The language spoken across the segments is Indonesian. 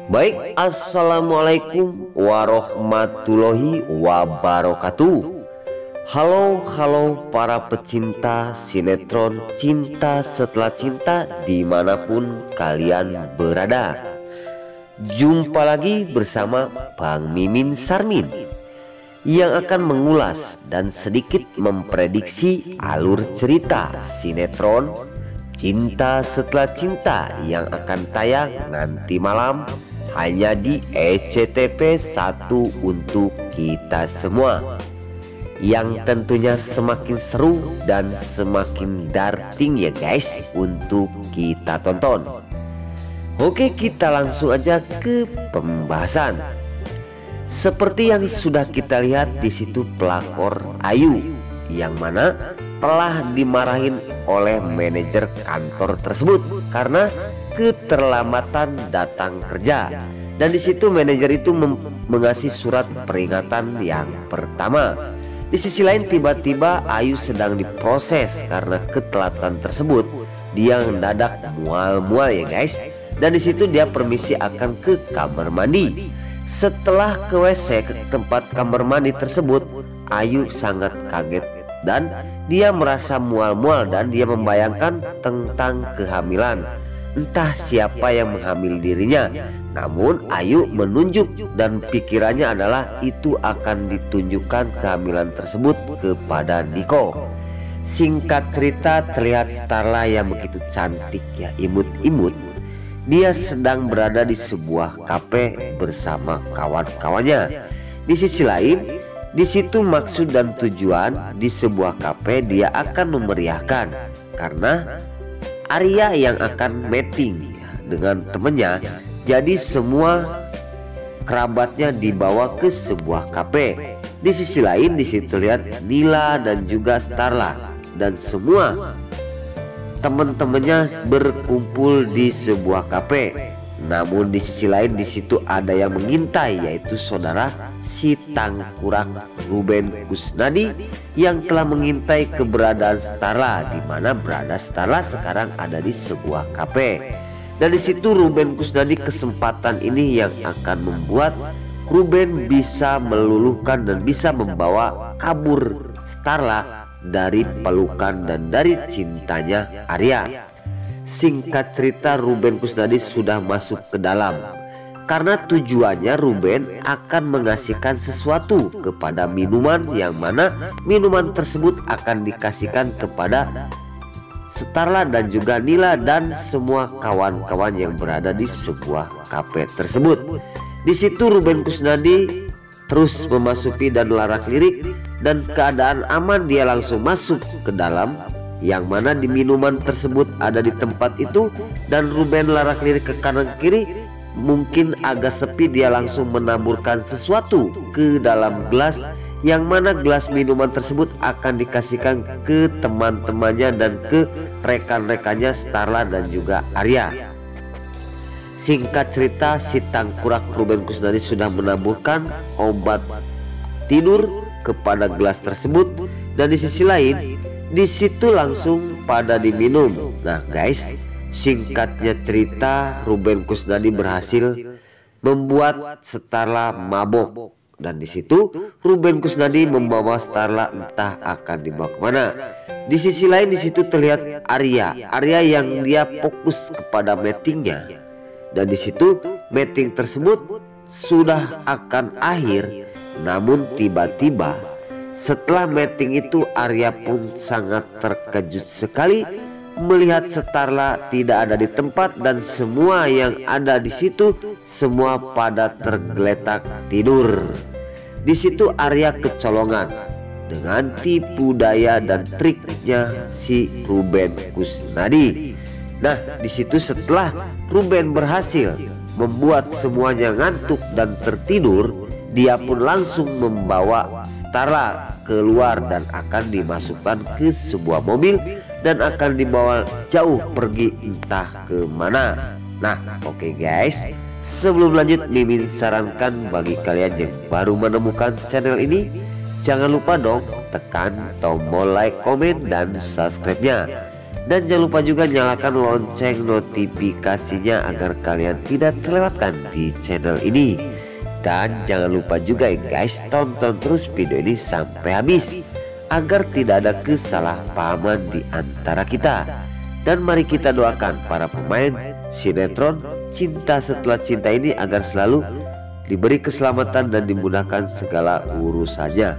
Baik, assalamualaikum warahmatullahi wabarakatuh. Halo para pecinta sinetron Cinta Setelah Cinta dimanapun kalian berada. Jumpa lagi bersama Bang Mimin Sarmin yang akan mengulas dan sedikit memprediksi alur cerita sinetron Cinta Setelah Cinta yang akan tayang nanti malam hanya di SCTV 1 untuk kita semua, yang tentunya semakin seru dan semakin darting ya guys untuk kita tonton. Oke, kita langsung aja ke pembahasan. Seperti yang sudah kita lihat di situ, pelakor Ayu yang mana telah dimarahin oleh manajer kantor tersebut karena keterlambatan datang kerja, dan di situ manajer itu mengasih surat peringatan yang pertama. Di sisi lain tiba-tiba Ayu sedang diproses karena ketelatan tersebut. Dia mendadak mual-mual ya guys, dan di situ dia permisi akan ke kamar mandi. Setelah ke WC, ke tempat kamar mandi tersebut, Ayu sangat kaget dan dia merasa mual-mual dan dia membayangkan tentang kehamilan. Entah siapa yang menghamili dirinya, namun Ayu menunjuk dan pikirannya adalah itu akan ditunjukkan kehamilan tersebut kepada Niko. Singkat cerita, terlihat Starla yang begitu cantik ya, imut-imut. Dia sedang berada di sebuah kafe bersama kawan-kawannya. Di sisi lain, di situ maksud dan tujuan di sebuah kafe dia akan memeriahkan karena Arya yang akan meeting dengan temennya. Jadi semua kerabatnya dibawa ke sebuah kafe. Di sisi lain di situ lihat Nila dan juga Starla dan semua teman-temannya berkumpul di sebuah kafe. Namun di sisi lain di situ ada yang mengintai, yaitu saudara si tangkurak Ruben Kusnadi yang telah mengintai keberadaan Starla, di mana berada Starla sekarang ada di sebuah kafe. Dan di situ Ruben Kusnadi kesempatan ini yang akan membuat Ruben bisa meluluhkan dan bisa membawa kabur Starla dari pelukan dan dari cintanya Arya. Singkat cerita, Ruben Kusnadi sudah masuk ke dalam karena tujuannya Ruben akan mengasihkan sesuatu kepada minuman, yang mana minuman tersebut akan dikasihkan kepada Starla dan juga Nila dan semua kawan-kawan yang berada di sebuah kafe tersebut. Di situ Ruben Kusnadi terus memasuki dan larak-lirik, dan keadaan aman dia langsung masuk ke dalam, yang mana di minuman tersebut ada di tempat itu, dan Ruben larak-lirik ke kanan kiri. Mungkin agak sepi, dia langsung menaburkan sesuatu ke dalam gelas, yang mana gelas minuman tersebut akan dikasihkan ke teman-temannya dan ke rekan-rekannya Starla dan juga Arya. Singkat cerita, si tangkurak Ruben Kusnadi sudah menaburkan obat tidur kepada gelas tersebut, dan di sisi lain di situ langsung pada diminum. Nah guys, singkatnya cerita, Ruben Kusnadi berhasil membuat Starla mabok, dan di situ Ruben Kusnadi membawa Starla entah akan dibawa kemana. Di sisi lain di situ terlihat Arya yang dia fokus kepada meetingnya, dan di situ meeting tersebut sudah akan akhir. Namun tiba-tiba setelah meeting itu Arya pun sangat terkejut sekali melihat Starla tidak ada di tempat, dan semua yang ada di situ semua pada tergeletak tidur. Di situ Arya kecolongan dengan tipu daya dan triknya si Ruben Kusnadi. Nah, di situ setelah Ruben berhasil membuat semuanya ngantuk dan tertidur, dia pun langsung membawa Starla keluar dan akan dimasukkan ke sebuah mobil dan akan dibawa jauh pergi entah kemana. Nah oke guys, sebelum lanjut Mimin sarankan bagi kalian yang baru menemukan channel ini, jangan lupa dong tekan tombol like, komen, dan subscribe-nya. Dan jangan lupa juga nyalakan lonceng notifikasinya agar kalian tidak terlewatkan di channel ini. Dan jangan lupa juga ya guys, tonton terus video ini sampai habis agar tidak ada kesalahpahaman di antara kita. Dan mari kita doakan para pemain sinetron Cinta Setelah Cinta ini agar selalu diberi keselamatan dan dimudahkan segala urusannya.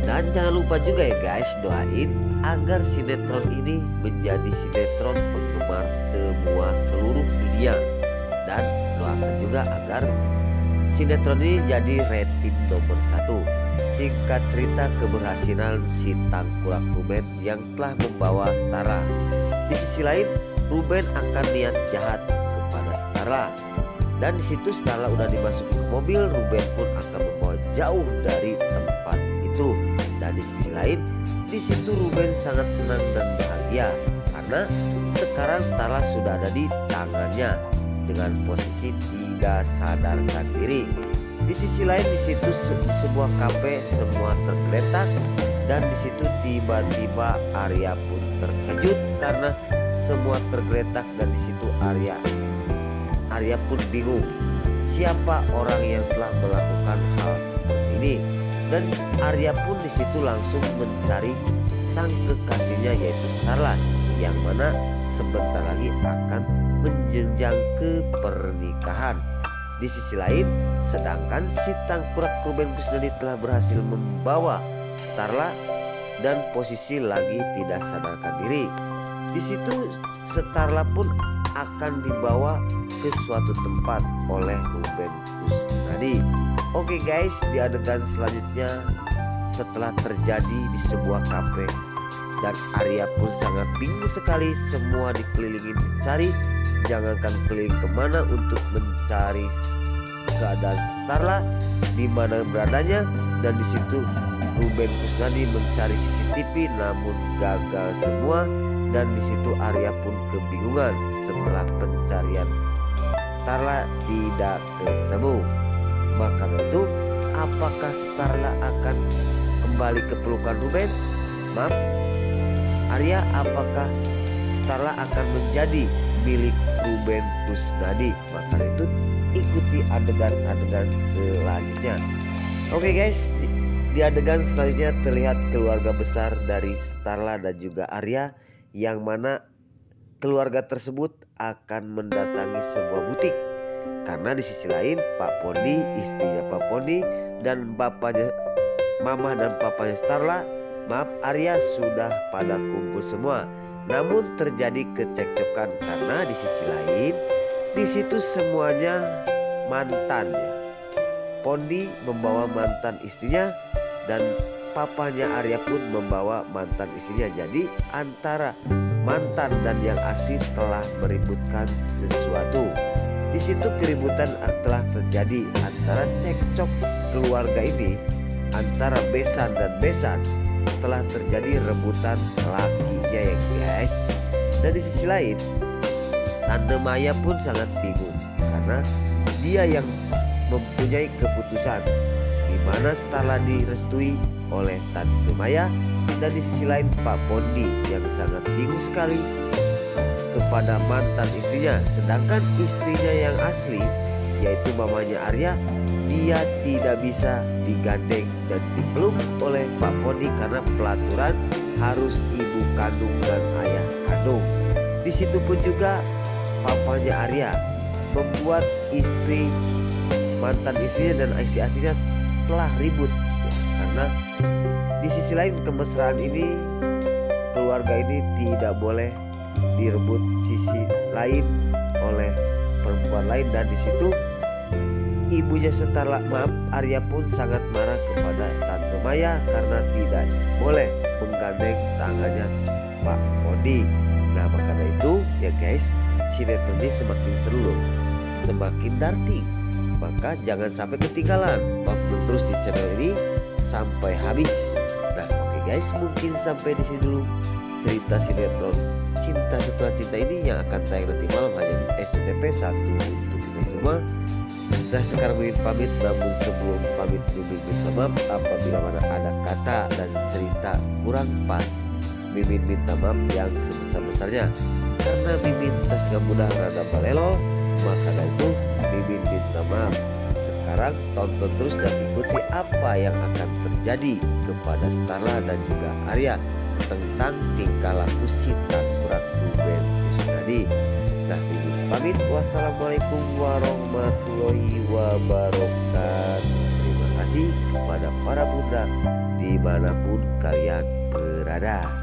Dan jangan lupa juga ya guys, doain agar sinetron ini menjadi sinetron penggemar seluruh dunia. Dan doakan juga agar sinetron ini jadi rating nomor 1. Singkat cerita, keberhasilan si Tangkurak Ruben yang telah membawa Starla. Di sisi lain, Ruben akan niat jahat kepada Starla. Dan di situ Starla udah dimasukin ke mobil, Ruben pun akan membawa jauh dari tempat itu. Dan di sisi lain, di situ Ruben sangat senang dan bahagia karena sekarang Starla sudah ada di tangannya dengan posisi tidak sadarkan diri. Di sisi lain, di situ di sebuah kafe semua tergeletak dan di situ tiba-tiba Arya pun terkejut karena semua tergeletak dan di situ Arya pun bingung siapa orang yang telah melakukan hal seperti ini. Dan Arya pun di situ langsung mencari sang kekasihnya yaitu Starla yang mana sebentar lagi akan menjenjang ke pernikahan. Di sisi lain, sedangkan si Tangkurak Ruben Kusnadi telah berhasil membawa Starla dan posisi lagi tidak sadarkan diri. Di situ Starla pun akan dibawa ke suatu tempat oleh Ruben Kusnadi. Oke guys, di adegan selanjutnya setelah terjadi di sebuah kafe dan Arya pun sangat bingung sekali, semua dikelilingi mencari, jangankan keliling kemana untuk mencari keadaan Starla di mana beradanya. Dan di situ Ruben Kusnadi mencari CCTV namun gagal semua. Dan di situ Arya pun kebingungan setelah pencarian Starla tidak ketemu. Maka itu, apakah Starla akan kembali ke pelukan Ruben? Maaf, Arya, apakah Starla akan menjadi milik Ruben Kusnadi? Maka itu ikuti adegan-adegan selanjutnya. Oke guys, di adegan selanjutnya terlihat keluarga besar dari Starla dan juga Arya, yang mana keluarga tersebut akan mendatangi sebuah butik. Karena di sisi lain Pak Pondi, istrinya Pak Pondi, dan bapaknya, mama dan papanya Starla, maaf Arya, sudah pada kumpul semua. Namun terjadi kecekcokan karena di sisi lain di situ semuanya mantan ya. Pondi membawa mantan istrinya dan papanya Arya pun membawa mantan istrinya. Jadi antara mantan dan yang asli telah meributkan sesuatu. Di situ keributan telah terjadi antara cekcok keluarga ini antara besan dan besan, telah terjadi rebutan lakinya ya guys. Dan di sisi lain Tante Maya pun sangat bingung karena dia yang mempunyai keputusan di mana Starla direstui oleh Tante Maya. Dan di sisi lain Pak Pondi yang sangat bingung sekali kepada mantan istrinya, sedangkan istrinya yang asli yaitu mamanya Arya, dia tidak bisa digandeng dan dipeluk oleh Pak Pondi karena pelaturan harus ibu kandung dan ayah kandung. Di situ pun juga papanya Arya membuat istri, mantan istrinya dan istri aslinya telah ribut ya, karena di sisi lain kemesraan ini, keluarga ini tidak boleh direbut sisi lain oleh perempuan lain. Dan di situ ibunya Starla, maaf Arya pun sangat marah kepada Tante Maya karena tidak boleh menggandeng tangannya Pak Pondi. Nah maka itu ya guys, sinetron ini semakin seru loh, semakin darting. Maka jangan sampai ketinggalan, tonton terus di channel ini sampai habis. Nah oke guys, mungkin sampai di sini dulu cerita sinetron Cinta Setelah Cinta ini yang akan tayang nanti malam hanya di SCTV 1 untuk kita semua. Nah sekarang Mimin pamit, namun sebelum pamit Mimin minta maaf apabila mana ada kata dan cerita kurang pas. Mimin minta maaf yang sebesar sebesar-besarnya. Karena Mimin tas mudah rada balelo, maka dari itu Mimin minta maaf. Sekarang tonton terus dan ikuti apa yang akan terjadi kepada Starla dan juga Arya tentang tingkah laku si Ratu Ben Kusnadi. Nah, Mimin pamit. Wassalamualaikum warahmatullahi wabarakatuh. Terima kasih kepada para bunda dimanapun kalian berada.